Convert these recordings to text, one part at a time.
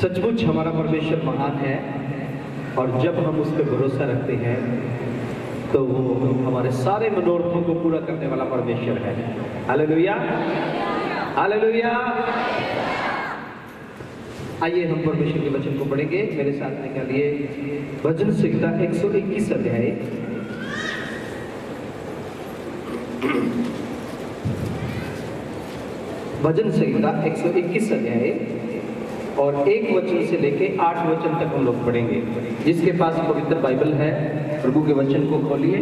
सचमुच हमारा परमेश्वर महान है और जब हम उस पर भरोसा रखते हैं तो वो हमारे सारे मनोरथों को पूरा करने वाला परमेश्वर है। Hallelujah, hallelujah. आइए हम परमेश्वर के वचन को पढ़ेंगे। मेरे साथ निकालिए भजन संहिता 121 अध्याय। भजन संहिता 121 अध्याय और 1 वचन से लेके 8 वचन तक हम लोग पढ़ेंगे। जिसके पास पवित्र बाइबल है प्रभु के वचन को खोलिए।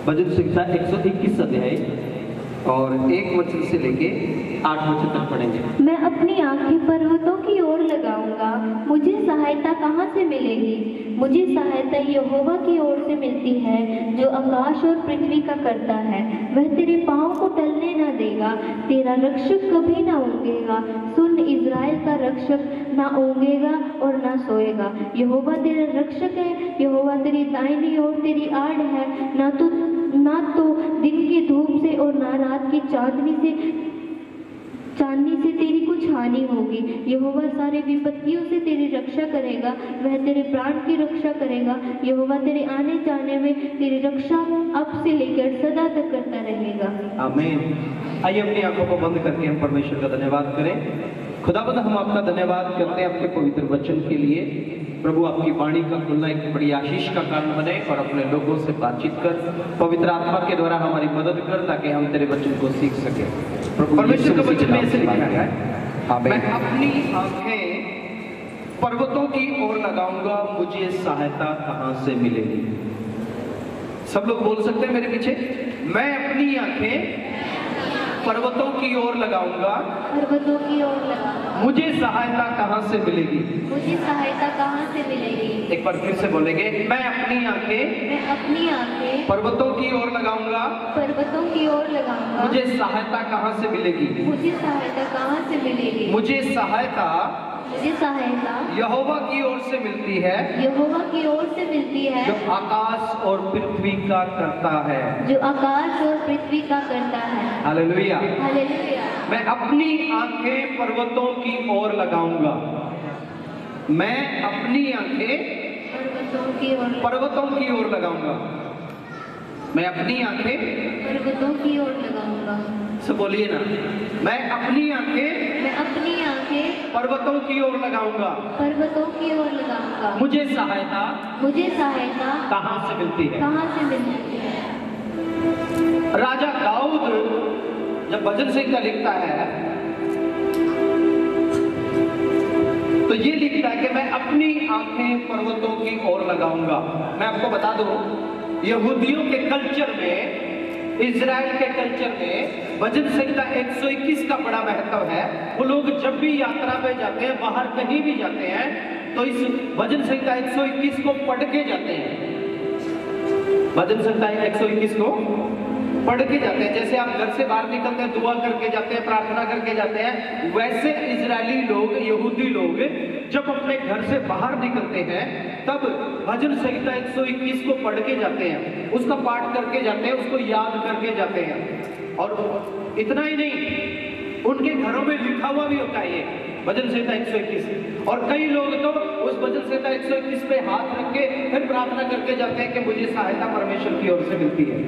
भजन संहिता 121 अध्याय और 1 वचन से लेके 8 वचन तक पढ़ेंगे। मैं अपनी आंखें पर्वतों की ओर लगाऊंगा, मुझे सहायता कहाँ से मिलेगी? मुझे सहायता यहोवा की ओर से मिलती है, जो आकाश और पृथ्वी का करता है। वह तेरे पाँव को टलने न देगा, तेरा रक्षक कभी ना ऊँघेगा। सुन, इज़राइल का रक्षक ना ऊँघेगा और ना सोएगा। यहोवा तेरा रक्षक है, यहोवा तेरी दाहिनी ओर तेरी आड़ है। ना तो दिन की धूप से और ना रात की चांदनी से तेरी कुछ हानि होगी। यहोवा सारे विपत्तियों से तेरी रक्षा करेगा, वह तेरे प्राण की रक्षा करेगा। यहोवा तेरे आने जाने में तेरी रक्षा अब से लेकर सदा तक करता रहेगा। आमीन। आइए अपनी आंखों को बंद करके हम परमेश्वर का धन्यवाद करें। खुदावंद, हम आपका धन्यवाद करते हैं आपके पवित्र वचन के लिए। प्रभु, आपकी वाणी का खुलना एक बड़ी आशीष का कारण बने और अपने लोगों से बातचीत कर, पवित्र आत्मा के द्वारा हमारी मदद कर, ताकि हम तेरे वचन को सीख सके। परमेश्वर का वचन में ऐसे लिखा है, मैं अपनी आंखें पर्वतों की ओर लगाऊंगा, मुझे सहायता कहां से मिलेगी? सब लोग बोल सकते हैं मेरे पीछे, मैं अपनी आंखें पर्वतों की ओर लगाऊंगा, पर्वतों की ओर लगाऊंगा, मुझे सहायता कहां से मिलेगी? मुझे सहायता कहां से मिलेगी? एक बार फिर से बोलेंगे, मैं अपनी आंखें पर्वतों की ओर लगाऊंगा, पर्वतों की ओर लगाऊंगा, मुझे सहायता कहां से मिलेगी? मुझे सहायता कहां से मिलेगी? मुझे सहायता यहोवा की ओर से मिलती है, यहोवा की ओर से मिलती है, जो आकाश और पृथ्वी का करता है, जो आकाश और पृथ्वी का करता है। Hallelujah, hallelujah. मैं अपनी आंखें पर्वतों की ओर लगाऊंगा, मैं अपनी आंखें पर्वतों की ओर लगाऊंगा, मैं अपनी आंखें पर्वतों की ओर लगाऊंगा। सब बोलिए ना, मैं अपनी आंखें पर्वतों की ओर लगाऊंगा, पर्वतों की ओर लगाऊंगा, मुझे सहायता कहां से मिलती है? राजा दाऊद जब भजन संहिता लिखता है तो ये लिखता है कि मैं अपनी आंखें पर्वतों की ओर लगाऊंगा। मैं आपको बता दूं, यहूदियों के कल्चर में, इज़राइल के कल्चर में भजन संहिता 121 का बड़ा महत्व है। वो लोग जब भी यात्रा पे जाते हैं, बाहर कहीं भी जाते हैं, तो इस भजन संहिता 121 को पढ़ के जाते हैं। भजन संहिता 121 को पढ़ के जाते हैं। जैसे आप घर से बाहर निकलते हैं, दुआ करके जाते हैं, प्रार्थना करके जाते हैं, वैसे इजरायली लोग, यहूदी लोग जब अपने घर से बाहर निकलते हैं तब भजन संहिता 121 को पढ़ के जाते हैं, उसका पाठ करके जाते हैं, उसको याद करके जाते हैं। और इतना ही नहीं, उनके घरों में लिखा हुआ भी होता है ये भजन संहिता 121। और कई लोग तो उस भजन संहिता 121 पे हाथ रख के फिर प्रार्थना करके जाते हैं कि मुझे सहायता परमेश्वर की ओर से मिलती है।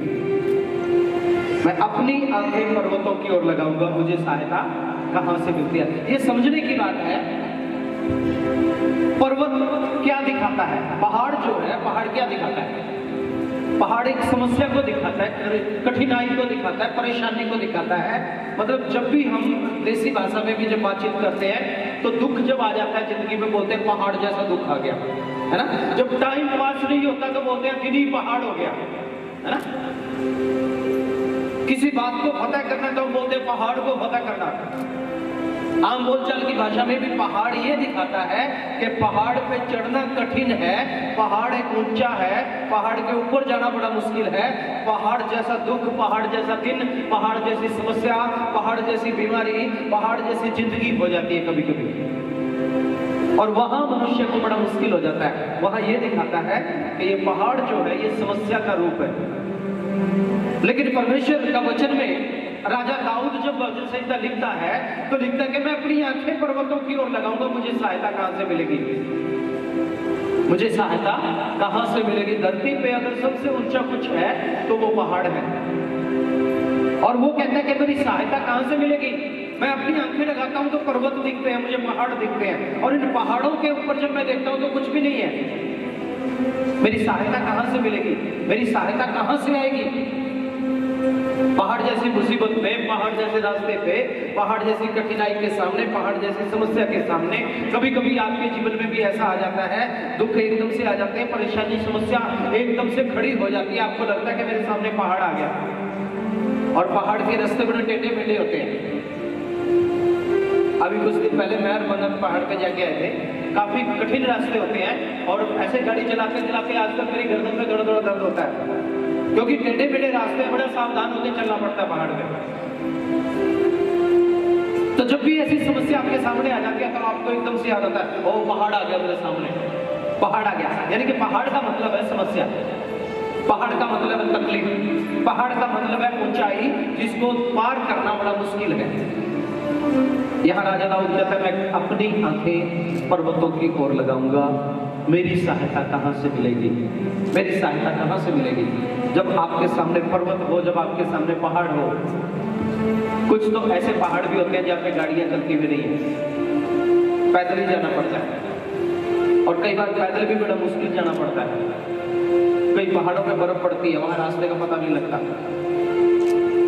मैं अपनी आंखें पर्वतों की ओर लगाऊंगा, मुझे सहायता कहां से मिलती है? ये समझने की बात है। पर्वत क्या दिखाता है? पहाड़ जो है, पहाड़ क्या दिखाता है? पहाड़ एक समस्या को दिखाता है, कठिनाई को दिखाता है, परेशानी को दिखाता है। मतलब जब भी हम देसी भाषा में भी जब बातचीत करते हैं तो दुख जब आ जाता है जिंदगी में, बोलते हैं पहाड़ जैसा दुख आ गया, है ना। जब टाइम पास नहीं होता तो बोलते हैं गिनी पहाड़ हो गया, है ना। किसी बात को फतह करना तो बोलते हैं पहाड़ को फतह करना। आम बोलचाल की भाषा में भी पहाड़ ये दिखाता है कि पहाड़ पे चढ़ना कठिन है, पहाड़ एक ऊंचा है, पहाड़ के ऊपर जाना बड़ा मुश्किल है। पहाड़ जैसा दुख, पहाड़ जैसा दिन, पहाड़ जैसी समस्या, पहाड़ जैसी बीमारी, पहाड़ जैसी जिंदगी हो जाती है कभी कभी, और वहां मनुष्य को बड़ा मुश्किल हो जाता है। वहां ये दिखाता है कि ये पहाड़ जो है ये समस्या का रूप है। लेकिन परमेश्वर का वचन में राजा दाऊद जब भजन संहिता लिखता है तो लिखता है कि मैं अपनी आंखें पर्वतों की ओर लगाऊंगा, मुझे सहायता कहां से मिलेगी? मुझे सहायता कहां से मिलेगी? धरती पे अगर सबसे ऊंचा कुछ है तो वो पहाड़ है, और वो कहता है कि मेरी सहायता कहां से मिलेगी? मैं अपनी आंखें लगाता हूं तो पर्वत दिखते हैं, मुझे पहाड़ दिखते हैं, और इन पहाड़ों के ऊपर जब मैं देखता हूं तो कुछ भी नहीं है। मेरी सहायता कहां से मिलेगी? मेरी सहायता कहां से आएगी? पहाड़ जैसी मुसीबत में, पहाड़ जैसे रास्ते पे, पहाड़ जैसी कठिनाई के सामने, पहाड़ जैसी समस्या के सामने, कभी कभी आपके जीवन में भी ऐसा आ जाता है, दुख एकदम से आ जाते हैं, परेशानी समस्या एकदम से खड़ी हो जाती है, आपको लगता है कि मेरे सामने पहाड़ आ गया, और पहाड़ के रास्ते बड़े टेढ़े मेढ़े होते हैं। अभी कुछ दिन पहले मैं और मनन पहाड़ पे जाके आए थे, काफी कठिन रास्ते होते हैं, और ऐसे गाड़ी चलाते चलाते आज तक मेरी गर्दन में दर्द दर्द होता है, क्योंकि टेढ़े मेढ़े रास्ते बड़ा सावधान होकर चलना पड़ता है पहाड़ में। तो जब भी ऐसी समस्या आपके सामने आ जाती है तो आपको एकदम से याद आता है, ओ पहाड़ आ गया मेरे सामने, पहाड़ आ गया। यानी कि पहाड़ का मतलब है समस्या, पहाड़ का मतलब है तकलीफ, पहाड़ का मतलब है ऊंचाई जिसको पार करना बड़ा मुश्किल है। यहाँ राजा दाऊद कहता है मैं अपनी आंखें पर्वतों की ओर लगाऊंगा, मेरी सहायता कहां से मिलेगी? मेरी सहायता कहां से मिलेगी? जब आपके सामने पर्वत हो, जब आपके सामने पहाड़ हो। कुछ तो ऐसे पहाड़ भी होते हैं जहाँ पे गाड़ियां चलती भी नहीं है, पैदल ही जाना पड़ता है, और कई बार पैदल भी बड़ा मुश्किल जाना पड़ता है। कई पहाड़ों में बर्फ पड़ती है, वहां रास्ते का पता नहीं लगता,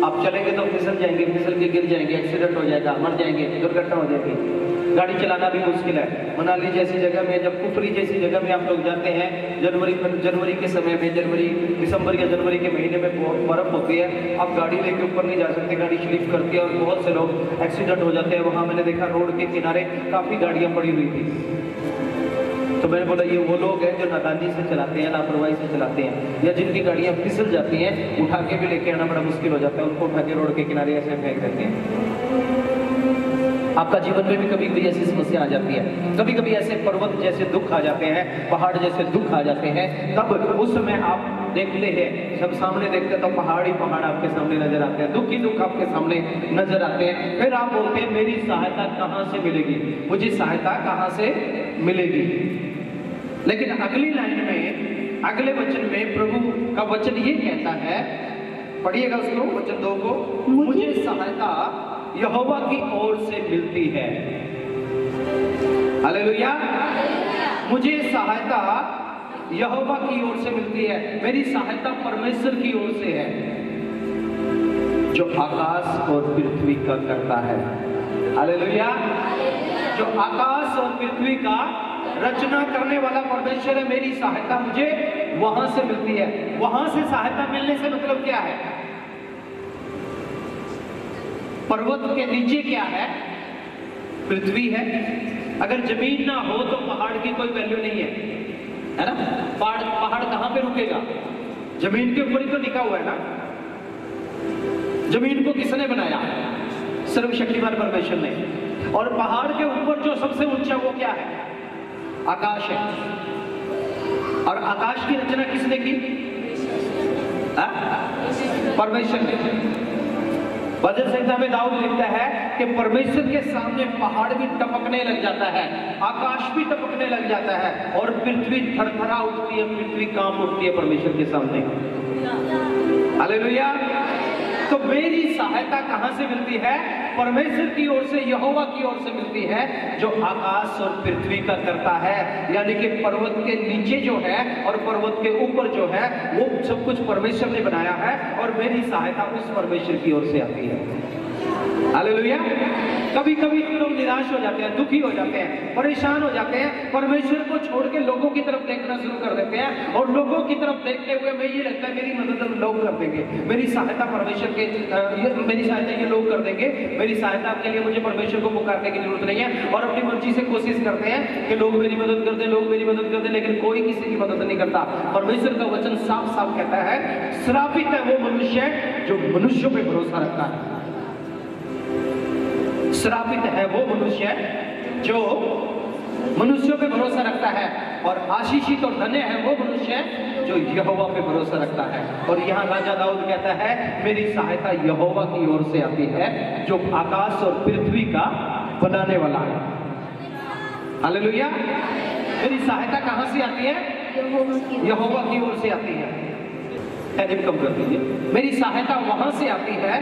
आप चलेंगे तो फिसल जाएंगे, फिसल के गिर जाएंगे, एक्सीडेंट हो जाएगा, मर जाएंगे, दुर्घटना हो जाएगी, गाड़ी चलाना भी मुश्किल है। मनाली जैसी जगह में, जब कुफरी जैसी जगह में आप लोग जाते हैं, जनवरी के समय में, जनवरी दिसंबर या जनवरी के महीने में बहुत बर्फ होती है, आप गाड़ी लेके ऊपर नहीं जा सकते, गाड़ी स्लिप करती है और बहुत से लोग एक्सीडेंट हो जाते हैं। वहां मैंने देखा रोड के किनारे काफी गाड़ियां पड़ी हुई थी, तो मैंने बोला ये वो लोग हैं जो नादानी से चलाते हैं, लापरवाही से चलाते हैं, या जिनकी गाड़ियां फिसल जाती हैं, उठा के भी लेके आना बड़ा मुश्किल हो जाता है, उनको उठा के रोड के किनारे ऐसे फेंक देते हैं। आपका जीवन में भी कभी कभी ऐसी समस्या आ जाती है, कभी कभी ऐसे पर्वत जैसे दुख आ जाते हैं, पहाड़ जैसे दुख आ जाते हैं, तब उस समय आप देखते हैं, जब सामने देखते हैं तो पहाड़ ही पहाड़ आपके सामने नजर आते हैं, दुख ही दुख आपके सामने नजर आते हैं। फिर आप बोलते हैं मेरी सहायता कहां से मिलेगी? मुझे सहायता कहां से मिलेगी? लेकिन अगली लाइन में, अगले वचन में प्रभु का वचन ये कहता है, पढ़िएगा उसको, वचन 2 को, मुझे सहायता यहोवा की ओर से मिलती है। हालेलुया। मुझे सहायता यहोवा की ओर से मिलती है, मेरी सहायता परमेश्वर की ओर से है, जो आकाश और पृथ्वी का करता है। हालेलुया। जो आकाश और पृथ्वी का रचना करने वाला परमेश्वर है, मेरी सहायता मुझे वहां से मिलती है। वहां से सहायता मिलने से मतलब क्या है? पर्वत के नीचे क्या है? पृथ्वी है। अगर जमीन ना हो तो पहाड़ की कोई वैल्यू नहीं है ना? पहाड़ कहां पे रुकेगा? जमीन के ऊपर ही तो टिका हुआ है ना। जमीन को किसने बनाया? सर्वशक्तिमान परमेश्वर ने। और पहाड़ के ऊपर जो सबसे ऊंचा वो क्या है? आकाश है। और आकाश की रचना किसने की? परमेश्वर ने। भजन संहिता में दाऊद लिखता है कि परमेश्वर के सामने पहाड़ भी टपकने लग जाता है, आकाश भी टपकने लग जाता है, और पृथ्वी थरथरा उठती है, पृथ्वी कांप उठती है परमेश्वर के सामने। हालेलुया। तो मेरी सहायता कहां से मिलती है? परमेश्वर की ओर से, यहोवा की ओर से मिलती है, जो आकाश और पृथ्वी का करता है। यानी कि पर्वत के नीचे जो है और पर्वत के ऊपर जो है वो सब कुछ परमेश्वर ने बनाया है, और मेरी सहायता उस परमेश्वर की ओर से आती है। हालेलुया। कभी कभी हम लोग निराश हो जाते हैं, दुखी हो जाते हैं, परेशान हो जाते हैं, परमेश्वर को छोड़ के लोगों की तरफ देखना शुरू कर देते हैं, और लोगों की तरफ देखते हुए मैं ये लगता है मेरी मदद लोग कर देंगे, मेरी सहायता परमेश्वर के मेरी सहायता ये लोग कर देंगे, मेरी सहायता के लिए मुझे परमेश्वर को पुकारने की जरूरत नहीं है। और अपनी मर्जी से कोशिश करते हैं कि लोग मेरी मदद कर दें, लोग मेरी मदद कर दें, लेकिन कोई किसी की मदद नहीं करता। परमेश्वर का वचन साफ साफ कहता है, श्रापित है वो मनुष्य जो मनुष्यों पे भरोसा रखता है। श्रापित है वो मनुष्य जो मनुष्यों पे भरोसा रखता है। और आशीषित और धन्य है वो मनुष्य जो यहोवा पे भरोसा रखता है। और यहाँ राजा दाऊद कहता है मेरी सहायता यहोवा की ओर से आती है जो आकाश और पृथ्वी का बनाने वाला है। हालेलुया। मेरी सहायता कहाँ से आती है? यहोवा की ओर से आती है। कम कर दीजिए। मेरी सहायता वहां से आती है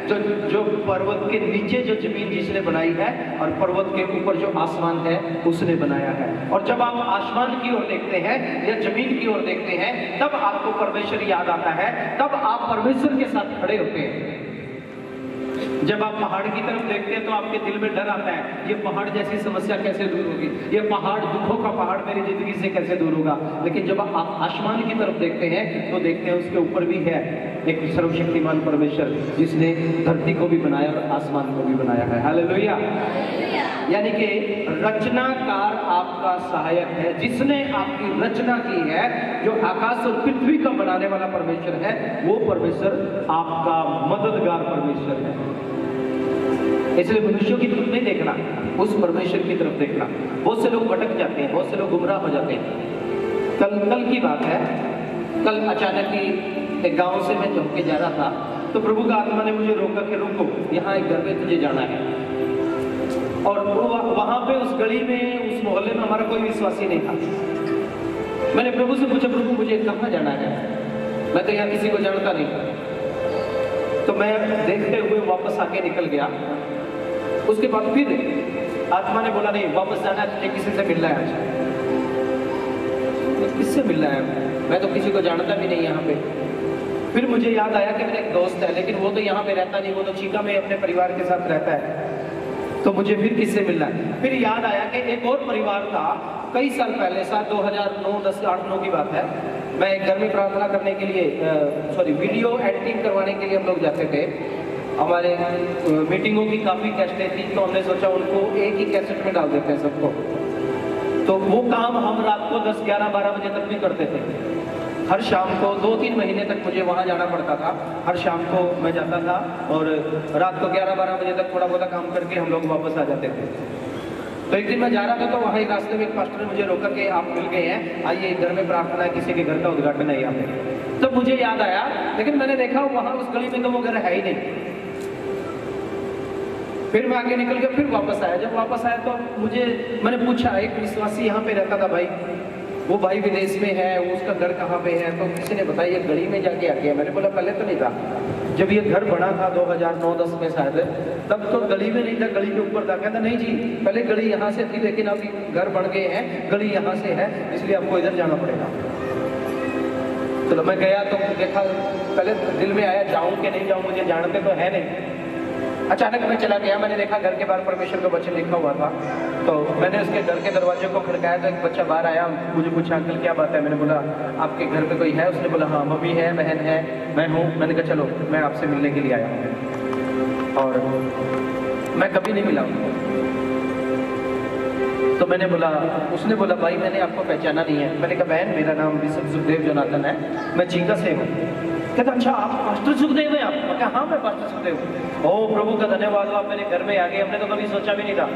जो पर्वत के नीचे जो जमीन जिसने बनाई है और पर्वत के ऊपर जो आसमान है उसने बनाया है। और जब आप आसमान की ओर देखते हैं या जमीन की ओर देखते हैं तब आपको परमेश्वर याद आता है, तब आप परमेश्वर के साथ खड़े होते हैं। जब आप पहाड़ की तरफ देखते हैं तो आपके दिल में डर आता है, ये पहाड़ जैसी समस्या कैसे दूर होगी, ये पहाड़ दुखों का पहाड़ मेरी जिंदगी से कैसे दूर होगा। लेकिन जब आप आसमान की तरफ देखते हैं तो देखते हैं उसके ऊपर भी है एक सर्वशक्तिमान परमेश्वर जिसने धरती को भी बनाया और आसमान को भी बनाया है। हालेलुया। यानी कि रचनाकार आपका सहायक है, जिसने आपकी रचना की है, जो आकाश और पृथ्वी का बनाने वाला परमेश्वर है, वो परमेश्वर आपका मददगार परमेश्वर है। इसलिए मनुष्यों की तरफ नहीं देखना, उस परमेश्वर की तरफ देखना। बहुत से लोग भटक जाते हैं, बहुत से लोग गुमराह हो जाते हैं। कल की बात है, कल अचानक ही एक गांव से मैं चौक के जा रहा था तो प्रभु का आत्मा ने मुझे रोका कि रुको, यहाँ एक घर में तुझे जाना है। और वहां पे उस गली में, उस मोहल्ले में हमारा कोई विश्वासी नहीं था। मैंने प्रभु से पूछा, प्रभु मुझे कहाँ जाना है? मैं तो यहाँ किसी को जानता नहीं। तो मैं देखते हुए वापस आके निकल गया। उसके बाद फिर आत्मा ने बोला नहीं, वापस जाना है, तुझे किसी से मिलना है आज। किससे मिलना है? मैं तो किसी को जानता भी नहीं यहाँ पे। फिर मुझे याद आया कि मेरा एक दोस्त है, लेकिन वो तो यहाँ पे रहता नहीं, वो तो चीका में अपने परिवार के साथ रहता है। तो मुझे फिर किससे मिलना है? फिर याद आया कि एक और परिवार था, कई साल पहले, साल 2009, 10, 8, 9 की बात है। मैं एक घर में प्रार्थना करने के लिए वीडियो एडिटिंग करवाने के लिए हम लोग जाते थे। हमारे मीटिंगों की काफ़ी कैसेटें थी, तो हमने सोचा उनको एक ही कैसेट में डाल देते हैं सबको। तो वो काम हम रात को 10, 11, 12 बजे तक भी करते थे। हर शाम को 2-3 महीने तक मुझे वहाँ जाना पड़ता था। हर शाम को मैं जाता था और रात को 11-12 बजे तक थोड़ा बहुत काम करके हम लोग वापस आ जाते थे। तो एक दिन मैं जा रहा था तो वहाँ एक रास्ते में एक पास्टर ने मुझे रोका कि आप मिल गए हैं, आइए घर में प्रार्थना है, किसी के घर का उद्घाटन है यहाँ पे। तो मुझे याद आया, लेकिन मैंने देखा वहाँ उस गली में तो वो घर है ही नहीं। फिर मैं आगे निकल गया, फिर वापस आया। जब वापस आया तो मैंने पूछा, एक विश्वासी यहाँ पे रहता था भाई, वो भाई विदेश में है, उसका घर कहाँ पे है? तो किसी ने बताया ये गली में जाके आ गया। मैंने बोला पहले तो नहीं था, जब ये घर बना था 2009-10 में शायद, तब तो गली में नहीं था, गली के ऊपर था। कहता नहीं जी, पहले गली यहाँ से थी, लेकिन अभी घर बन गए हैं, गली यहाँ से है, इसलिए आपको इधर जाना पड़ेगा। तो मैं गया तो देखा, पहले दिल में आया जाऊँ कि नहीं जाऊँ, मुझे जानते तो है नहीं। अचानक मैं चला गया, मैंने देखा घर के बाहर परमेश्वर का वचन लिखा हुआ था। तो मैंने उसके घर के दरवाजे को खड़काया तो एक बच्चा बाहर आया, मुझे पूछा अंकल क्या बात है? मैंने बोला आपके घर पे कोई है? उसने बोला हाँ, मम्मी है, बहन है, मैं हूँ। मैंने कहा चलो, मैं आपसे मिलने के लिए आया हूँ। और मैं कभी नहीं मिला उनको। तो मैंने बोला, उसने बोला भाई मैंने आपको पहचाना नहीं है। मैंने कहा बहन मेरा नाम बिशप सुखदेव जोनाथन है, मैं चीका से हूँ। कहता अच्छा आप पास्टर सुखदेव हैं? आप? मैं हाँ मैं पास्टर सुखदेव हूँ। ओह प्रभु का धन्यवाद, आप मेरे घर में आ गए, हमने तो कभी सोचा भी नहीं था।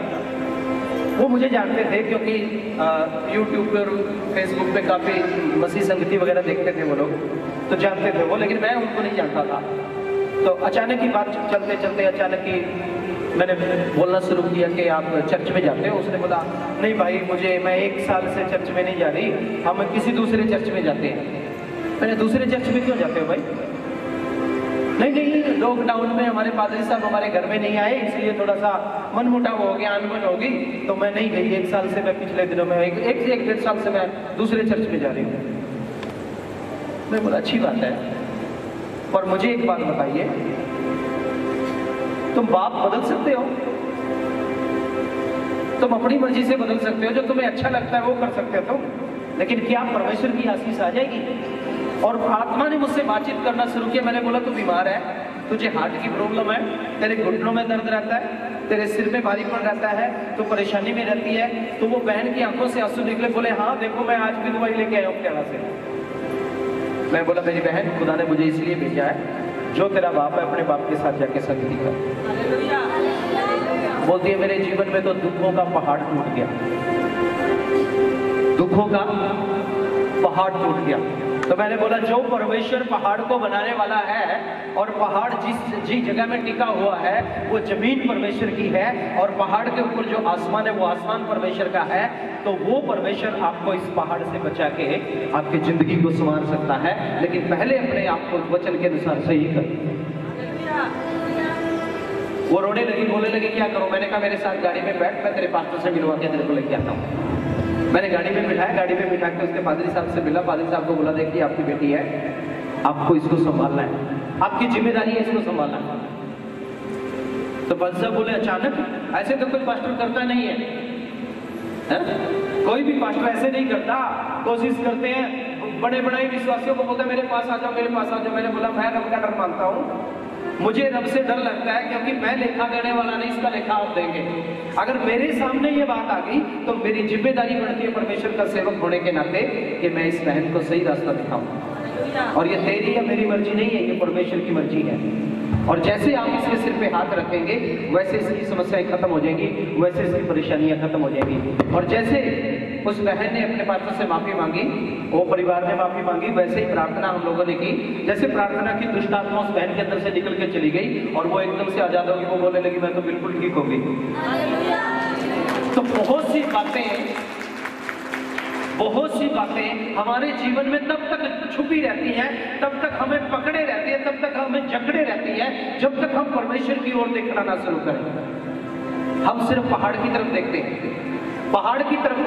वो मुझे जानते थे क्योंकि यूट्यूब पर, फेसबुक पे काफ़ी मसीह संगति वगैरह देखते थे वो लोग, तो जानते थे वो, लेकिन मैं उनको नहीं जानता था। तो अचानक ही बात चलते चलते अचानक ही मैंने बोलना शुरू किया कि आप चर्च में जाते हो? उसने बोला नहीं भाई मैं 1 साल से चर्च में नहीं जा रही, हम किसी दूसरे चर्च में जाते हैं। मैंने दूसरे चर्च में क्यों जाते हो भाई? नहीं, लॉकडाउन में हमारे पादरी साहब हमारे घर में नहीं आए, इसलिए थोड़ा सा मनमुटाव हो गया, अनबन होगी, तो मैं नहीं गई। 1 साल से मैं पिछले दिनों में 1-1.5 साल से मैं दूसरे चर्च में जा रही हूँ। मैं बोला अच्छी बात है, और मुझे एक बात बताइए, तुम बाप बदल सकते हो, तुम अपनी मर्जी से बदल सकते हो, जो तुम्हें अच्छा लगता है वो कर सकते हो तुम, लेकिन क्या परमेश्वर की आशीष आ जाएगी? और आत्मा ने मुझसे बातचीत करना शुरू किया। मैंने बोला तू बीमार है, तुझे हार्ट की प्रॉब्लम है, तेरे घुटनों में दर्द रहता है, तेरे सिर में भारीपन रहता है, तो परेशानी में रहती है। तो वो बहन की आंखों से आंसू निकले, बोले हाँ देखो मैं आज भी दवाई लेके आया हूँ हरियाणा से। मैं बोला मेरी बहन, खुदा ने मुझे इसलिए भेजा है, जो तेरा बाप है अपने बाप के साथ जाके संगति कर। बोलती है मेरे जीवन में तो दुखों का पहाड़ टूट गया, दुख दुखों का पहाड़ टूट गया। तो मैंने बोला जो परमेश्वर पहाड़ को बनाने वाला है और पहाड़ जिस जगह में टिका हुआ है वो जमीन परमेश्वर की है, और पहाड़ के ऊपर जो आसमान है वो आसमान परमेश्वर का है, तो वो परमेश्वर आपको इस पहाड़ से बचा के आपकी जिंदगी को संवार सकता है। लेकिन पहले अपने आप को वचन के अनुसार सही कर। वो रोने लगी, बोलने लगी क्या करूं? मैंने कहा मेरे साथ गाड़ी में बैठ, मैं तेरे पास्टर से मिलवा के तेरे को लेके आता हूँ। मैंने गाड़ी में बिठाया, गाड़ी में बिठा के उसके पादरी साहब से मिला। पादरी साहब को बोला देखिए आपकी बेटी है, आपको इसको संभालना है, आपकी जिम्मेदारी है इसको संभालना। तो पादरी साहब बोले अचानक? ऐसे तो कोई पास्टर करता नहीं है, कोई भी पास्टर ऐसे नहीं करता। कोशिश करते हैं, बड़े बड़े विश्वासियों को बोलते मेरे पास आ जाओ, मेरे पास आ जाओ। मैंने बोला मैं रब का डर मानता हूँ, मुझे रब से डर लगता है, क्योंकि मैं लेखा देने वाला नहीं, इसका लेखा आप देंगे। अगर मेरे सामने ये बात आ गई तो मेरी जिम्मेदारी बढ़ती है परमेश्वर का सेवक होने के नाते कि मैं इस बहन को सही रास्ता दिखाऊं। और ये तेरी या मेरी मर्जी नहीं है, ये परमेश्वर की मर्जी है। और जैसे आप इसके सिर पे हाथ रखेंगे वैसे इसकी समस्याएं खत्म हो जाएंगी, वैसे इसकी परेशानियां खत्म हो जाएंगी। और जैसे उस बहन ने अपने पास्टर से माफी मांगी, वो परिवार ने माफी मांगी, वैसे ही प्रार्थना हम लोगों ने की। जैसे प्रार्थना की, दुष्ट आत्मा उस बहन के अंदर से निकल के चली गई और वो एकदम से आजाद होगी। वो बोलने लगी मैं तो बिल्कुल ठीक होगी। तो बहुत सी बातें हमारे जीवन में तब तक छुपी रहती हैं, तब तक हमें पकड़े रहती है, तब तक हमें जकड़े रहती है, जब तक हम परमेश्वर की ओर देखना ना शुरू करें। हम सिर्फ पहाड़ की तरफ देखते हैं, पहाड़ की तरफ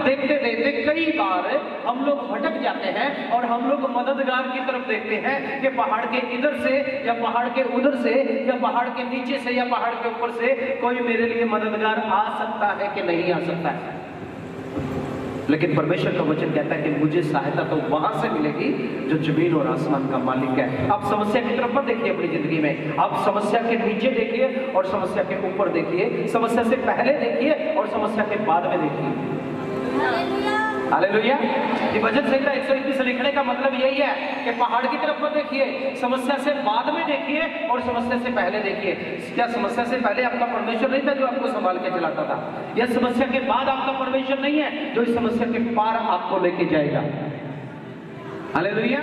देखते देखते कई बार हम लोग भटक जाते हैं और हम लोग मददगार की तरफ देखते हैं कि पहाड़ के इधर से या पहाड़ के उधर से या पहाड़ के नीचे से या पहाड़ के ऊपर से कोई मेरे लिए मददगार आ सकता है कि नहीं आ सकता है। लेकिन परमेश्वर का वचन कहता है कि मुझे सहायता तो वहां से मिलेगी जो जमीन और आसमान का मालिक है। आप समस्या की तरफ मत देखिए अपनी जिंदगी में, आप समस्या के नीचे देखिए और समस्या के ऊपर देखिए, समस्या से पहले देखिए और समस्या के बाद में देखिए। हालेलुया। ये भजन संहिता 121 लिखने का मतलब यही है कि पहाड़ की तरफ मत देखिए, समस्या से बाद में देखिए और समस्या से पहले देखिए। क्या समस्या से पहले आपका परमेश्वर नहीं था जो आपको संभाल के चलाता था? या समस्या के बाद आपका परमेश्वर नहीं है जो इस समस्या के पार आपको लेके जाएगा? हालेलुया।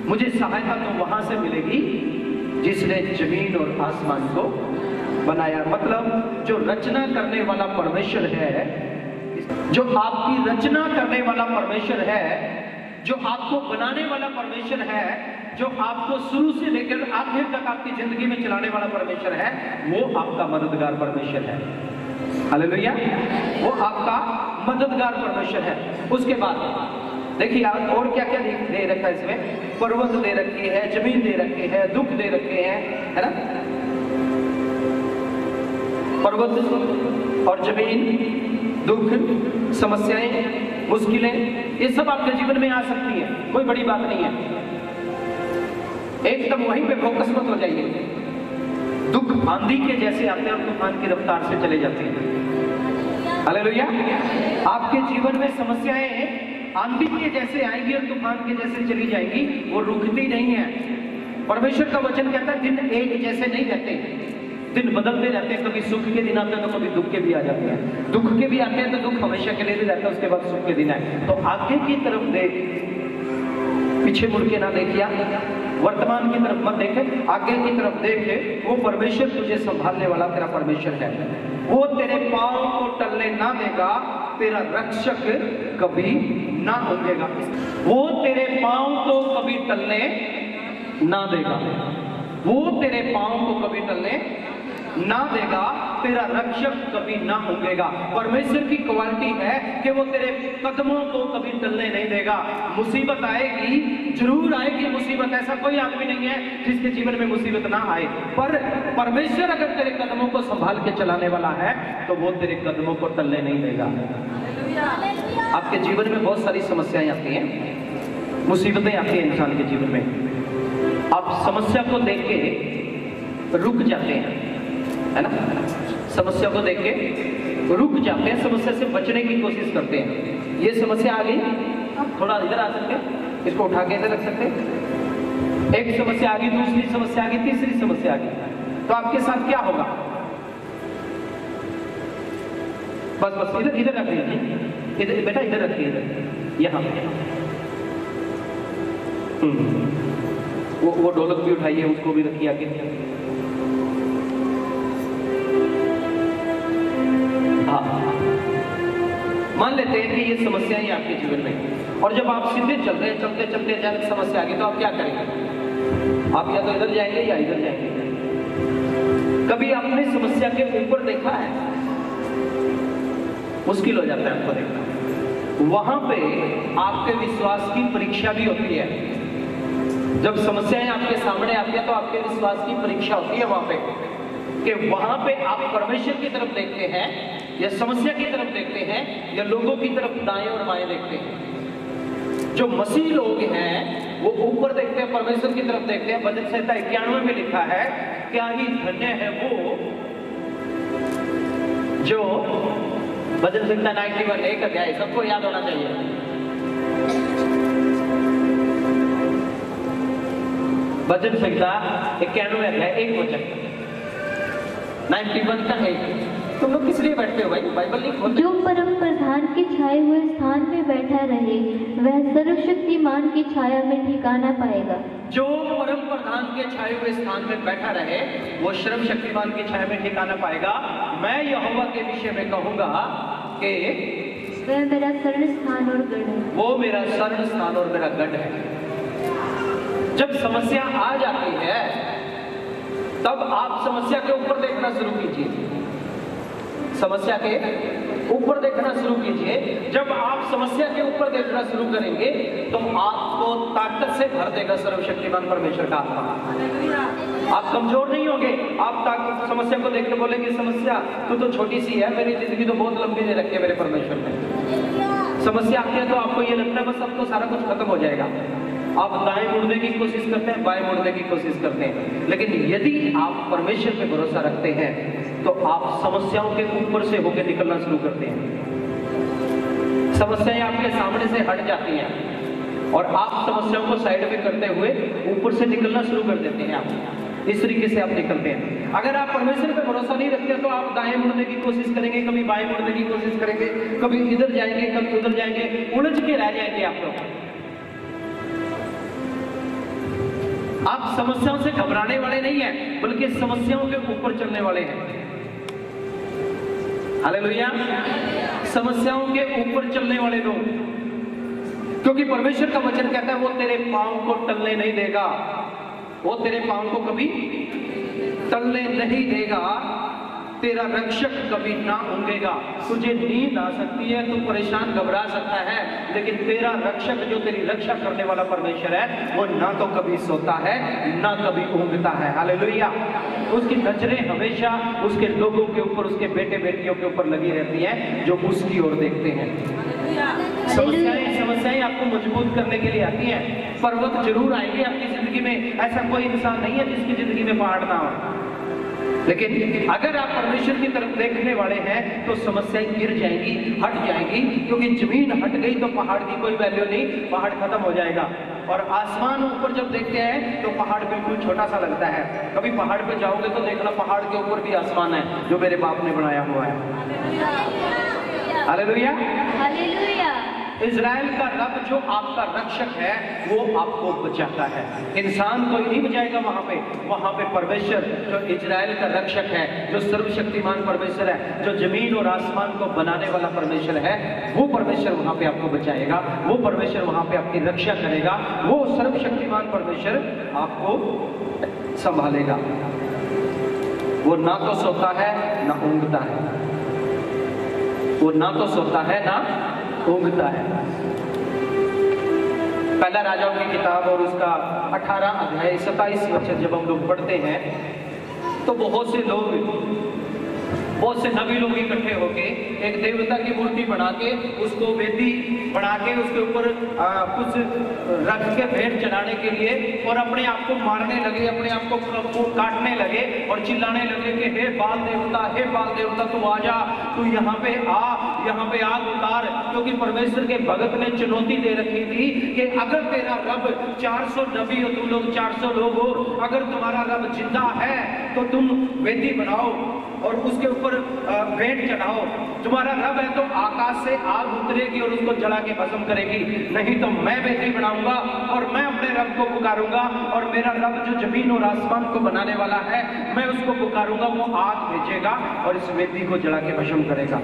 मुझे सहायता तो वहां से मिलेगी जिसने जमीन और आसमान को बनाया। मतलब जो रचना करने वाला परमेश्वर है, जो आपकी रचना करने वाला परमेश्वर है, जो आपको बनाने वाला परमेश्वर है, जो आपको शुरू से लेकर आखिर तक आपकी जिंदगी में चलाने वाला परमेश्वर है, वो आपका मददगार परमेश्वर है। हालेलुया। वो आपका मददगार परमेश्वर है। उसके बाद देखिए और क्या क्या दे रखा है इसमें? पर्वत दे रखी है, जमीन दे रखी है, दुख दे रखे हैं, है ना? पर्वत और जमीन, दुख, समस्याएं, मुश्किलें, ये सब आपके जीवन में आ सकती है, कोई बड़ी बात नहीं है। एकदम वहीं पे फोकस मत हो जाइए। दुख आंधी के जैसे आते हैं और तूफान की रफ्तार से चले जाते हैं। हालेलुया। आपके जीवन में समस्याएं आंधी के जैसे आएंगी और तूफान के जैसे चली जाएंगी, वो रुकती नहीं है। परमेश्वर का वचन कहता है दिन एक जैसे नहीं रहते, दिन बदलते रहते हैं। कभी सुख के दिन आते हैं तो कभी दुख के भी आ जाते हैं। दुख के भी आते हैं तो दुख हमेशा के लिए भी रहता है, उसके बाद सुख के दिन आए। तो आगे की तरफ देख, पीछे मुड़ के ना देखिया, वर्तमान की तरफ मत देखे, आगे की तरफ देखे। वो परमेश्वर तुझे संभालने वाला तेरा परमेश्वर है। वो तेरे पांव को टलने ना देगा, तेरा रक्षक कभी ना होगेगा। वो तेरे पांव को कभी टलने ना देगा, वो तेरे पांव को कभी टलने ना देगा, तेरा रक्षक कभी ना होगेगा। परमेश्वर की क्वालिटी है कि वो तेरे कदमों को कभी टलने नहीं देगा। मुसीबत आएगी, जरूर आएगी मुसीबत, ऐसा कोई आदमी नहीं है जिसके जीवन में मुसीबत ना आए। पर परमेश्वर अगर तेरे कदमों को संभाल के चलाने वाला है तो वो तेरे कदमों को टलने नहीं देगा। आपके जीवन में बहुत सारी समस्याएं आती हैं, मुसीबतें आती हैं इंसान के जीवन में। आप समस्या को देख के रुक जाते हैं, है ना? समस्या को देख के रुक जाते हैं, समस्या से बचने की कोशिश करते हैं। ये समस्या आ गई, थोड़ा इधर आ सकते हैं, इसको उठा के इधर रख सकते हैं। एक समस्या आ गई, दूसरी समस्या आ गई, तीसरी समस्या आ गई, तो आपके साथ क्या होगा? बस बस इधर इधर रख दीजिए, इधर बेटा इधर रखिए, इधर यहाँ वो ढोलक भी उठाइए, उसको भी रखिए आगे। हाँ, मान लेते हैं कि ये समस्याएं आपके जीवन में, और जब आप सीधे चल रहे हैं, चलते चलते अचानक समस्या आ गई, तो आप क्या करेंगे? आप या तो इधर जाएंगे या इधर जाएंगे। कभी आपने समस्या के ऊपर देखा है? मुश्किल हो जाता है आपको देखना। वहां पे आपके विश्वास की परीक्षा भी होती है। जब समस्याएं आपके सामने आती है तो आपके विश्वास की परीक्षा होती है वहां पे, कि वहां पे आप परमेश्वर की तरफ देखते हैं या समस्या की तरफ देखते हैं या लोगों की तरफ दाएं और बाएं देखते हैं। जो मसीह लोग हैं वो ऊपर देखते हैं, परमेश्वर की तरफ देखते हैं। भजन संहिता 91 में लिखा है, क्या ही धन्य है वो जो, भजन संहिता 91 एक अध्याय, सबको याद होना चाहिए। भजन संहिता 91 अध्याय 1 वचन, 91 का 1। तुम लोग किस लिए बैठते हो भाई? बाइबल नहीं खोलते? जो परम प्रधान के छाए हुए स्थान में बैठा रहे वह सर्वशक्तिमान की छाया में ठिकाना पाएगा। जो परम प्रधान के छाए हुए स्थान में बैठा रहे वो सर्वशक्तिमान की छाया में ठिकाना पाएगा। मैं यहोवा के विषय में कहूंगा कि वह मेरा शरण स्थान और गढ़ है। वो मेरा शरण स्थान और मेरा गढ़ है। जब समस्या आ जाती है तब आप समस्या के ऊपर देखना शुरू कीजिए, समस्या के ऊपर देखना शुरू कीजिए। जब आप समस्या के ऊपर देखना शुरू करेंगे तो आपको ताकत से भर देगा सर्वशक्तिमान परमेश्वर का आत्मा। आप कमजोर नहीं होंगे। आप ताकत समस्या को देख के बोलेंगे, समस्या तो छोटी सी है, मेरी जिंदगी तो बहुत लंबी दे रखी है मेरे परमेश्वर ने। समस्या आती है तो आपको ये लगता है बस अब तो सारा कुछ खत्म हो जाएगा। आप दाएं मुड़ने की कोशिश करते हैं, बाएं मुड़ने की कोशिश करते हैं, लेकिन यदि आप परमेश्वर पे भरोसा रखते हैं तो आप समस्याओं के ऊपर से होकर निकलना शुरू करते हैं। समस्याएं आपके सामने से हट जाती हैं और आप समस्याओं को साइड में करते हुए ऊपर से निकलना शुरू कर देते हैं। आप इस तरीके से आप निकलते हैं। अगर आप परमेश्वर पे भरोसा नहीं रखते तो आप दाएं मुड़ने की कोशिश करेंगे, कभी बाएं मुड़ने की कोशिश करेंगे, कभी इधर जाएंगे, कभी उधर जाएंगे, उलझ के रह जाएंगे आप लोग। आप समस्याओं से घबराने वाले नहीं हैं, बल्कि समस्याओं के ऊपर चलने वाले हैं। हालेलुया। समस्याओं के ऊपर चलने वाले लोग, क्योंकि परमेश्वर का वचन कहता है वो तेरे पांव को टलने नहीं देगा, वो तेरे पांव को कभी टलने नहीं देगा, तेरा रक्षक कभी ना ऊँघेगा। तुझे नींद आ सकती है, तू परेशान घबरा सकता है, लेकिन तेरा रक्षक जो तेरी रक्षा करने वाला परमेश्वर है वो ना तो कभी सोता है ना कभी ऊँघता है। हालेलुया। उसकी नजरें हमेशा उसके लोगों के ऊपर, उसके बेटे बेटियों के ऊपर लगी रहती हैं जो उसकी ओर देखते हैं। समस्याएं आपको मजबूत करने के लिए आती हैं। पर्वत जरूर आएंगे आपकी जिंदगी में। ऐसा कोई इंसान नहीं है जिसकी जिंदगी में पहाड़ ना हो, लेकिन अगर आप परमेश्वर की तरफ देखने वाले हैं तो समस्याएं गिर जाएंगी, हट जाएंगी, क्योंकि जमीन हट गई तो पहाड़ की कोई वैल्यू नहीं, पहाड़ खत्म हो जाएगा। और आसमान ऊपर जब देखते हैं तो पहाड़ बिल्कुल छोटा सा लगता है। कभी पहाड़ पे जाओगे तो देखना पहाड़ के ऊपर भी आसमान है जो मेरे बाप ने बनाया हुआ है। हालेलुया। हालेलुया। इज़राइल का रब जो आपका रक्षक है वो आपको बचाता है। इंसान कोई नहीं बचाएगा वहां पे परमेश्वर जो इज़राइल का रक्षक है, जो सर्वशक्तिमान परमेश्वर है, जो जमीन और आसमान को बनाने वाला परमेश्वर है, वो परमेश्वर वहां पे आपको बचाएगा, वो परमेश्वर वहां पे आपकी रक्षा करेगा, वो सर्वशक्तिमान परमेश्वर आपको संभालेगा। वो ना तो सोता है ना ऊँघता है, वो ना तो सोता है ना ऊँघता है। पहला राजाओं की किताब और उसका 18 अध्याय 27 वचन जब हम लोग पढ़ते हैं तो बहुत से नबी लोग इकट्ठे होके एक देवता की मूर्ति बना के, उसको वेदी बना के, उसके ऊपर कुछ रख के भेंट चढ़ाने के लिए, और अपने आप को मारने लगे, अपने आप को काटने लगे और चिल्लाने लगे कि हे बाल देवता तू आजा, तू यहाँ पे आ, यहाँ पे आग उतार। क्योंकि परमेश्वर के भगत ने चुनौती दे रखी थी कि अगर तेरा रब 400 नबी हो, तुम लोग 400 लोग हो, अगर तुम्हारा रब जिंदा है तो तुम वेदी बनाओ और उसके ऊपर ऊपर भेंट चढ़ाओ। तुम्हारा रब है तो आकाश से आग उतरेगी और उसको जला के भस्म करेगी, नहीं तो मैं वेदी बनाऊंगा और मैं अपने रब को पुकारूंगा, और मेरा रब जो जमीन और आसमान को बनाने वाला है मैं उसको पुकारूंगा, वो आग भेजेगा और इस वेदी को जला के भस्म करेगा।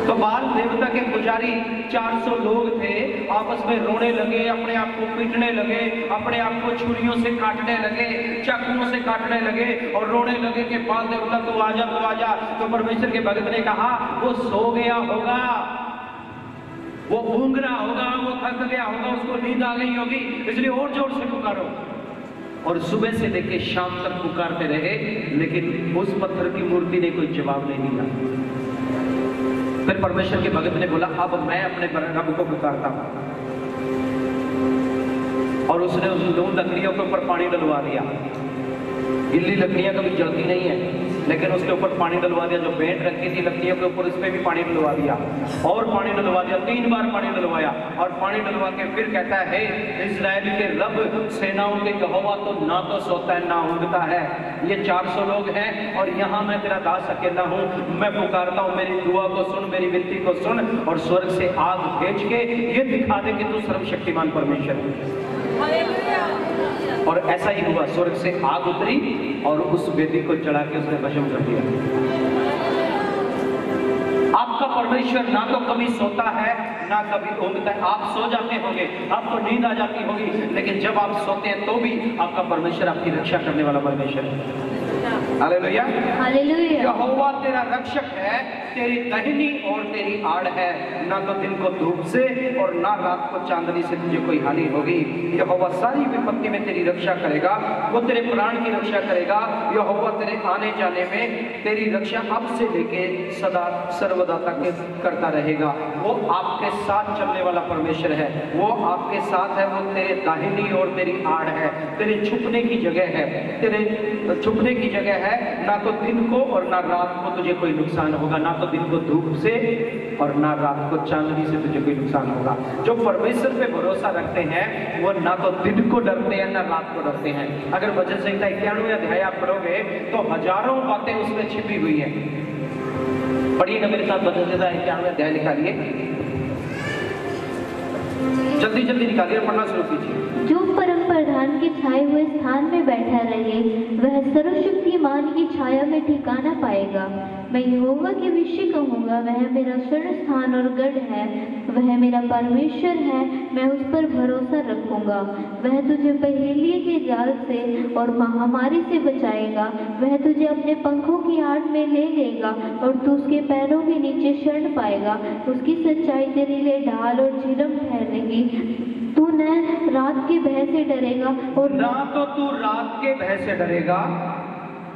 तो बाल देवता के पुजारी 400 लोग थे, आपस में रोने लगे, अपने आप को पीटने लगे, अपने आप को छुरियों से काटने लगे, चाकुओं से काटने लगे और रोने लगे कि बाल देवता तू आजा तू आजा। तो परमेश्वर के भक्त ने कहा वो सो गया होगा, वो ऊँग रहा होगा, वो थक गया होगा, उसको नींद आ गई होगी, इसलिए और जोर से पुकारो। और सुबह से लेकर शाम तक पुकारते रहे, लेकिन उस पत्थर की मूर्ति ने कोई जवाब नहीं दिया। फिर परमेश्वर के भगत ने बोला अब मैं अपने रब को पुकारता हूं, और उसने उन दो लकड़ियों के ऊपर पानी डलवा दिया। गिल्ली लकड़ियां कभी जलती नहीं है, लेकिन उसके ऊपर पानी डलवा दिया। जो भेंट रखी थी लकड़ियों के ऊपर, उस पर भी पानी डलवा दिया और पानी डलवा दिया, 3 बार पानी डलवाया। और पानी डलवा के फिर कहता है इस्राएल के रब सेनाओं के यहोवा तो ना तो सोता है ना ऊँघता है, ये 400 लोग हैं और यहाँ मैं तेरा दास अकेला हूँ, मैं पुकारता हूँ, मेरी दुआ को सुन, मेरी विनती को सुन, और स्वर्ग से आग भेज के ये दिखा दे कि तू सर्वशक्तिमान परमेश्वर है। और ऐसा ही हुआ, स्वर्ग से आग उतरी और उस वेदी को जला के उसने भस्म कर दिया। आपका परमेश्वर ना तो कभी सोता है ना कभी ऊँघता है। आप सो जाते होंगे, आपको नींद आ जाती होगी, लेकिन जब आप सोते हैं तो भी आपका परमेश्वर आपकी रक्षा करने वाला परमेश्वर है। Hallelujah, hallelujah. यहोवा तेरा रक्षक है, तेरी दाहिनी और तेरी आड़ है, ना तो दिन को धूप से और ना रात को चांदनी से तुझे कोई हानि होगी। यहोवा सारी विपत्ति में तेरी रक्षा करेगा, वो तेरे प्राण की रक्षा करेगा। यहोवा तेरे आने जाने में तेरी रक्षा अब से लेके सदा सर्वदा तक करता रहेगा। वो आपके साथ चलने वाला परमेश्वर है, वो आपके साथ है, वो तेरे दाहिनी और तेरी आड़ है, तेरे छुपने की जगह है, तेरे छुपने की जगह है। ना तो दिन को और ना रात को तुझे कोई नुकसान होगा, ना तो दिन को धूप से और ना रात को चांदनी से तुझे कोई नुकसान होगा। जो परमेश्वर पे भरोसा रखते हैं वो ना तो दिन को डरते हैं ना रात को डरते हैं। अगर भजन संहिता 91 अध्याय आप पढ़ोगे तो हजारों बातें उसमें छिपी हुई है। पढ़िए ना मेरे साथ भजन संहिता 91 अध्याय निकालिए, जल्दी जल्दी निकालिए, पढ़ना शुरू कीजिए। जो परम प्रधान के छाए हुए स्थान में बैठा रहे वह सर्वशक्तिमान की छाया में ठिकाना पाएगा। मैं यहोवा के विषय कहूँगा, वह मेरा शरण स्थान और गढ़ है, वह मेरा परमेश्वर है, मैं उस पर भरोसा रखूंगा। वह तुझे पहेलिये के जाल से और महामारी से बचाएगा, वह तुझे अपने पंखों की आड़ में ले लेगा और तू उसके पैरों के नीचे शरण पाएगा। उसकी सच्चाई तेरे लिए ढाल और झिलम ठहरेगी। तू न रात के भय से डरेगा और ना तो तू रात के भय से डरेगा,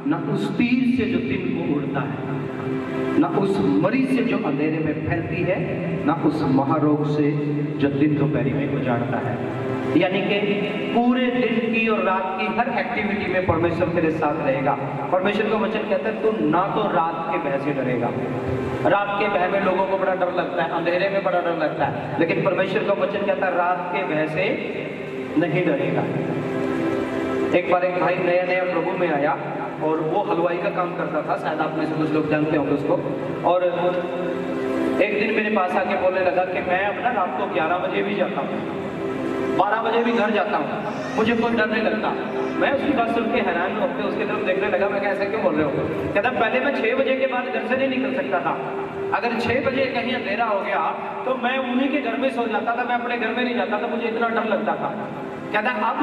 ना उस तीर से जो दिन को उड़ता है, ना उस मरी से जो अंधेरे में फैलती है, ना उस महारोग से जो दिन दोपहरी में उजाड़ता है। यानी कि पूरे दिन की और रात की हर एक्टिविटी में परमेश्वर तेरे साथ रहेगा। परमेश्वर का वचन कहता है तू ना तो रात के भय से डरेगा। रात के भय में लोगों को बड़ा डर लगता है, अंधेरे में बड़ा डर लगता है, लेकिन परमेश्वर का वचन कहता है रात के भय से नहीं डरेगा। एक बार एक भाई नया नया प्रभु में आया और वो हलवाई का काम करता था, शायद आप में से कुछ लोग जानते होंगे उसको। और एक दिन मेरे पास आके बोलने लगा कि मैं अब ना रात को 11 बजे भी जाता हूँ, 12 बजे भी घर जाता हूँ, मुझे कोई डर नहीं लगता। मैं उसकी बात सुन के हैरान होकर उसकी तरफ देखने लगा। मैं ऐसे क्यों बोल रहे हो? कहता पहले मैं 6 बजे के बाद घर से नहीं निकल सकता था। अगर 6 बजे कहीं अंधेरा हो गया तो मैं उन्हीं के घर में सो जाता था, मैं अपने घर में नहीं जाता था, मुझे इतना डर लगता था। कहता अब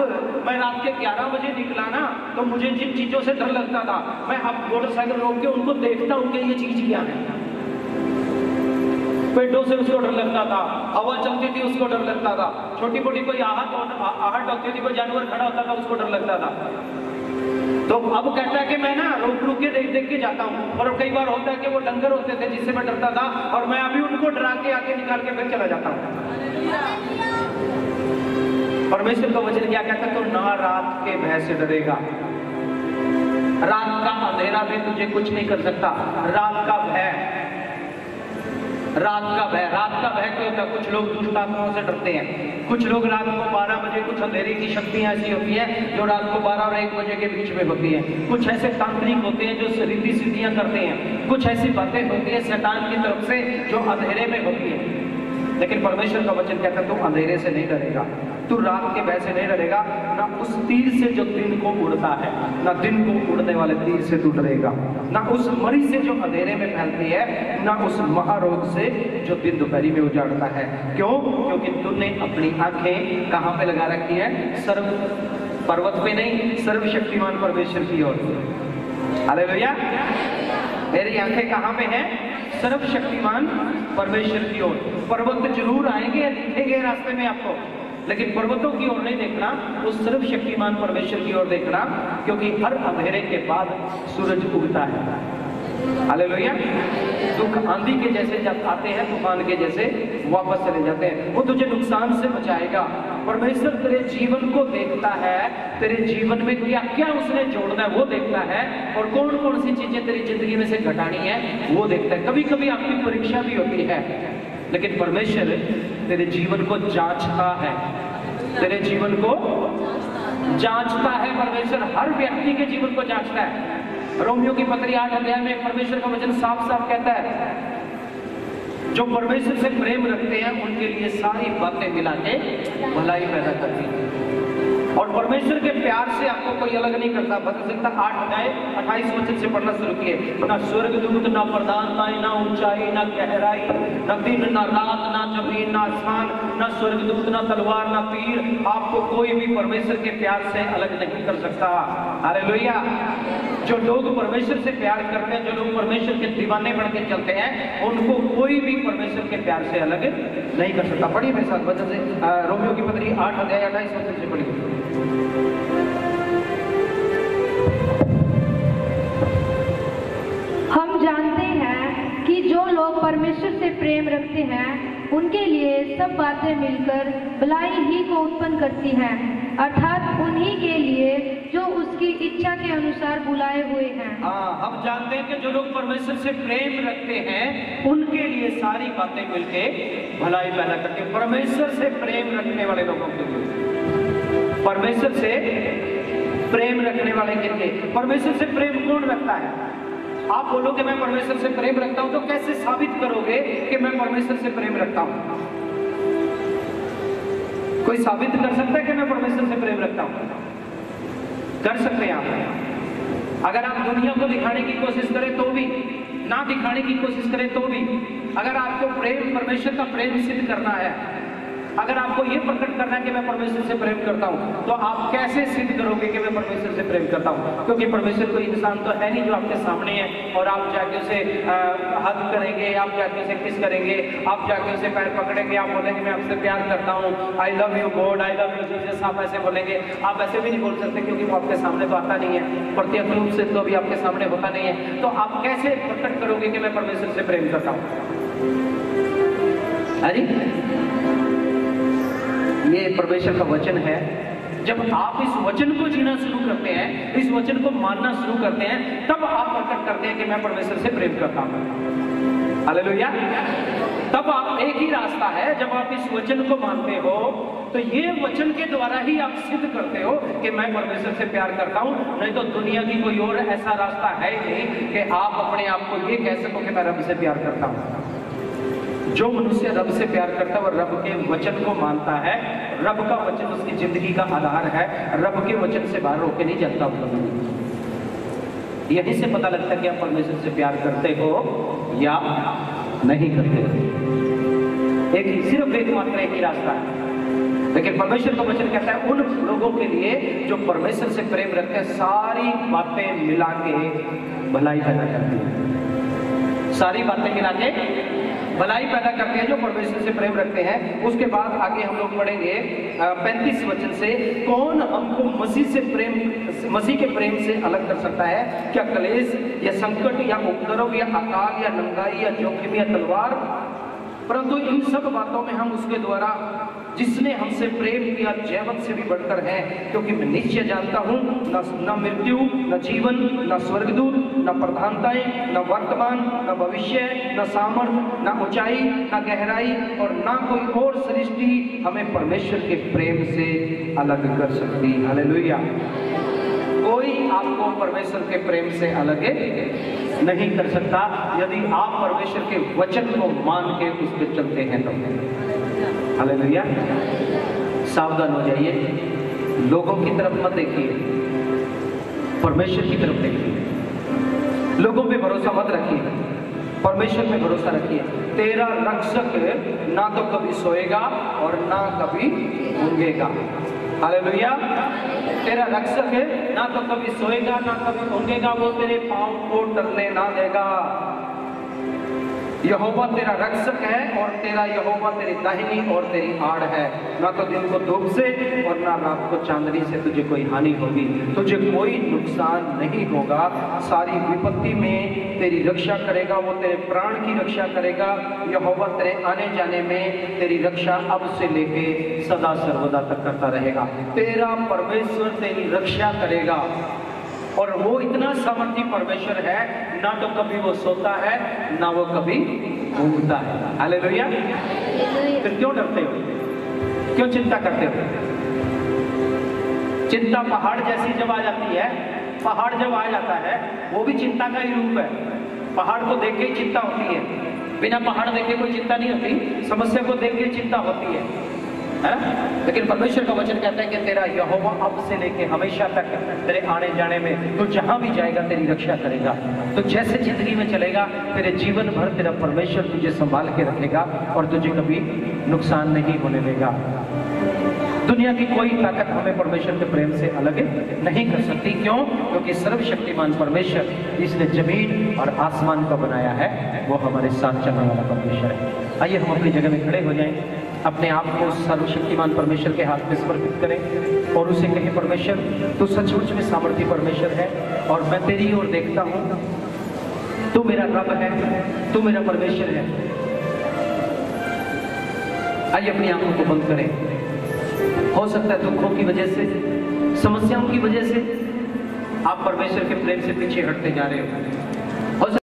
मैं रात के 11 बजे निकला ना तो मुझे जिन चीजों से डर लगता था मैं अब मोटरसाइकिल रोक के उनको देखता हूँ कि ये चीज क्या है। पेड़ों से उसको डर लगता था, हवा चलती थी उसको डर लगता था, छोटी मोटी कोई आहट होती थी, कोई जानवर खड़ा होता था उसको डर लगता था। तो अब कहता है कि मैं ना रुक रुक के देख देख के जाता हूँ। और कई बार होता है कि वो डंगर होते थे जिससे मैं डरता था और मैं अभी उनको डरा के आगे निकाल के फिर चला जाता हूँ। परमेश्वर का वचन क्या कहता है? तो ना रात के भय से डरेगा। रात का अंधेरा भी तुझे कुछ नहीं कर सकता। रात का भय रात का भय क्या होता है? कुछ लोग दुष्ट आत्माओं से डरते हैं। कुछ लोग रात को 12 बजे, कुछ अंधेरे की शक्तियां ऐसी होती हैं जो रात को 12 और 1 बजे के बीच में होती हैं। कुछ ऐसे तांत्रिक होते हैं जो रिद्धि सिद्धियां करते हैं। कुछ ऐसी बातें होती है शैतान की तरफ से जो अंधेरे में होती है। लेकिन परमेश्वर का वचन कहता है तू अंधेरे से नहीं डरेगा, तू रात के भय से नहीं डरेगा, ना उस तीर से जो दिन को उड़ता है, ना दिन को उड़ने वाले तीर से तू डरेगा, ना उस मरी से जो अंधेरे में फैलती है, ना उस महारोग से जो दिन दोपहरी में उजाड़ता है। क्यों? क्योंकि तूने अपनी आंखें कहां पे लगा रखी है? सर्व पर्वत पे नहीं, सर्वशक्तिमान परमेश्वर की ओर। हालेलुया। मेरी आंखें कहां पे हैं? सर्वशक्तिमान परमेश्वर की ओर। पर्वत जरूर आएंगे, दिखेंगे रास्ते में आपको, लेकिन पर्वतों की ओर नहीं देखना, उस सर्वशक्तिमान परमेश्वर की ओर देखना, क्योंकि हर अंधेरे के बाद सूरज उगता है। हालेलुया। दुख आंधी के जैसे जब आते हैं, तूफान के जैसे वापस चले जाते हैं। वो तुझे नुकसान से बचाएगा। परमेश्वर तेरे जीवन को देखता है, तेरे जीवन में क्या क्या उसने जोड़ना है वो देखता है, और कौन कौन सी चीजें तेरी जिंदगी में से घटानी है वो देखता है। कभी कभी आपकी परीक्षा भी होती है, लेकिन परमेश्वर तेरे जीवन को जांचता है। तेरे जीवन को जांचता है। परमेश्वर हर व्यक्ति के जीवन को जांचता है। रोमियो की पत्री 8 अध्याय में परमेश्वर का वचन साफ साफ कहता है, जो परमेश्वर से प्रेम रखते हैं उनके लिए सारी बातें मिला के भलाई पैदा करती है। और परमेश्वर के प्यार से आपको कोई अलग नहीं करता। भजन संहिता 8 अध्याय 28 वचन से पढ़ना शुरू किए। ना स्वर्गदूत, ना प्रधानता, ना ऊंचाई, ना गहराई, ना दिन, ना रात, ना जमीन, ना आसमान, ना स्वर्गदूत, ना तलवार, ना तीर, आपको कोई भी परमेश्वर के प्यार से अलग नहीं कर सकता। हालेलुया। जो लोग परमेश्वर से प्यार करते हैं, जो लोग परमेश्वर के दीवाने बन के चलते हैं, उनको कोई भी परमेश्वर के प्यार से अलग नहीं कर सकता। पढ़िए मेरे साथ वचन से, रोमियो की पत्री 8 अध्याय 28 वचन से पढ़िए। हम जानते हैं कि जो लोग परमेश्वर से प्रेम रखते हैं उनके लिए सब बातें मिलकर भलाई ही को उत्पन्न करती हैं, अर्थात उन्हीं के लिए जो उसकी इच्छा के अनुसार बुलाए हुए हैं। हम जानते हैं कि जो लोग परमेश्वर से प्रेम रखते हैं उनके लिए सारी बातें मिलके भलाई पैदा करती हैं। परमेश्वर से प्रेम रखने वाले लोगों के लिए, परमेश्वर से प्रेम रखने वाले के लिए। परमेश्वर से प्रेम कौन रखता है? आप बोलोगे मैं परमेश्वर से प्रेम रखता हूं, तो कैसे साबित करोगे कि मैं परमेश्वर से प्रेम रखता हूं? कोई साबित कर सकता है कि मैं परमेश्वर से प्रेम रखता हूं? कर सकते हैं आप। अगर आप दुनिया को दिखाने की कोशिश करें तो भी, ना दिखाने की कोशिश करें तो भी, अगर आपको प्रेम, परमेश्वर का प्रेम सिद्ध करना है, अगर आपको ये प्रकट करना है कि मैं परमेश्वर से प्रेम करता हूं, तो आप कैसे सिद्ध करोगे कि मैं परमेश्वर से प्रेम करता हूं? क्योंकि परमेश्वर कोई इंसान तो है नहीं जो आपके सामने है और आप जाके उसे हग करेंगे, आप जाके उसे किस करेंगे, आप जाके उसे पैर पकड़ेंगे, आप बोलेंगे मैं आपसे प्यार करता हूं, I love you God, I love you Jesus, आप ऐसे बोलेंगे। आप ऐसे भी नहीं बोल सकते क्योंकि वो आपके सामने तो आता नहीं है, प्रत्यक्ष रूप से तो अभी आपके सामने होता नहीं है। तो आप कैसे प्रकट करोगे कि मैं परमेश्वर से प्रेम करता हूं? अरे ये परमेश्वर का वचन है। जब आप इस वचन को जीना शुरू करते हैं, इस वचन को मानना शुरू करते हैं, तब आप प्रकट करते हैं कि मैं परमेश्वर से प्रेम करता हूं। हालेलुया। तब आप, एक ही रास्ता है, जब आप इस वचन को मानते हो तो ये वचन के द्वारा ही आप सिद्ध करते हो कि मैं परमेश्वर से प्यार करता हूं। नहीं तो दुनिया की कोई और ऐसा रास्ता है ही नहीं कि आप अपने आप को ये कह सको कि मैं रब से प्यार करता हूं। जो मनुष्य रब से प्यार करता है और रब के वचन को मानता है, रब का वचन उसकी जिंदगी का आधार है, रब के वचन से बाहर होके नहीं चलता। यहीं से पता लगता है कि आप परमेश्वर से प्यार करते हो या नहीं करते हो। सिर्फ एकमात्र एक ही रास्ता है। लेकिन परमेश्वर का वचन कहता है उन लोगों के लिए जो परमेश्वर से प्रेम रखते हैं, सारी बातें मिला के भलाई पैदा करती है। सारी बातें मिला के भलाई पैदा करते हैं जो परमेश्वर से प्रेम रखते हैं। उसके बाद आगे हम लोग पढ़ेंगे 35 वचन से, कौन हमको मसीह के प्रेम से अलग कर सकता है? क्या क्लेश या संकट या उपद्रव या अकाल या नंगाई या जोखिम या तलवार? परंतु इन सब बातों में हम उसके द्वारा जिसने हमसे प्रेम किया जैवत से भी बढ़कर है, क्योंकि मैं निश्चय जानता हूँ न मृत्यु, न जीवन, न स्वर्गदूत, न प्रधानताएं, न वर्तमान, न भविष्य, न सामर्थ, न ऊंचाई, न गहराई और न कोई और सृष्टि हमें परमेश्वर के प्रेम से अलग कर सकती। हालेलुया। कोई आपको परमेश्वर के प्रेम से अलग नहीं कर सकता, यदि आप परमेश्वर के वचन को मान के उस पर चलते हैं तो। हालेलुया। सावधान हो जाइए, लोगों की तरफ मत देखिए, परमेश्वर की तरफ देखिए। लोगों पे भरोसा मत रखिए, परमेश्वर पे भरोसा रखिए। तेरा रक्षक ना तो कभी सोएगा और ना कभी ऊँघेगा। हालेलुया। तेरा रक्षक है, ना तो कभी सोएगा ना कभी ऊँघेगा, वो तेरे पांव को टलने ना देगा। यहोवा तेरा रक्षक है और तेरा यहोवा तेरी दाहिनी और तेरी आड़ है। ना तो दिन को धूप से और ना रात को चांदनी से तुझे कोई हानि होगी, तुझे कोई नुकसान नहीं होगा। सारी विपत्ति में तेरी रक्षा करेगा, वो तेरे प्राण की रक्षा करेगा। यहोवा तेरे आने जाने में तेरी रक्षा अब से लेके सदा सर्वदा तक करता रहेगा। तेरा परमेश्वर तेरी रक्षा करेगा और वो इतना सामर्थी परमेश्वर है, ना तो कभी वो सोता है ना वो कभी ऊँघता है। हालेलुया। फिर क्यों डरते हो, क्यों चिंता करते हो? चिंता पहाड़ जैसी जब आ जाती है, पहाड़ जब आ जाता है वो भी चिंता का ही रूप है। पहाड़ को देख के ही चिंता होती है, बिना पहाड़ देखे कोई चिंता नहीं होती। समस्या को देख के चिंता होती है। लेकिन परमेश्वर का वचन कहता है कि तेरा यहोवा अब से लेके हमेशा तक तेरे आने जाने में तू जहां भी जाएगा तेरी रक्षा करेगा। तो जैसे जिंदगी में चलेगा तेरे जीवन भर तेरा परमेश्वर तुझे संभाल के रखेगा और तुझे कभी नुकसान नहीं होने देगा। दुनिया की कोई ताकत हमें परमेश्वर के प्रेम से अलग नहीं कर सकती। क्यों? क्योंकि सर्वशक्तिमान परमेश्वर, जिसने जमीन और आसमान को बनाया है, वो हमारे साथ चलने वाला परमेश्वर है। आइए हम अपनी जगह में खड़े हो जाएं, अपने आप को सर्वशक्तिमान परमेश्वर के हाथ में समर्पित करें और उसे कहें, परमेश्वर तू सचमुच में सामर्थी परमेश्वर है और मैं तेरी ओर देखता हूँ। तू मेरा रब है, तू मेरा परमेश्वर है। आइए अपनी आंखों को बंद करें। हो सकता है दुखों की वजह से, समस्याओं की वजह से आप परमेश्वर के प्रेम से पीछे हटते जा रहे हो।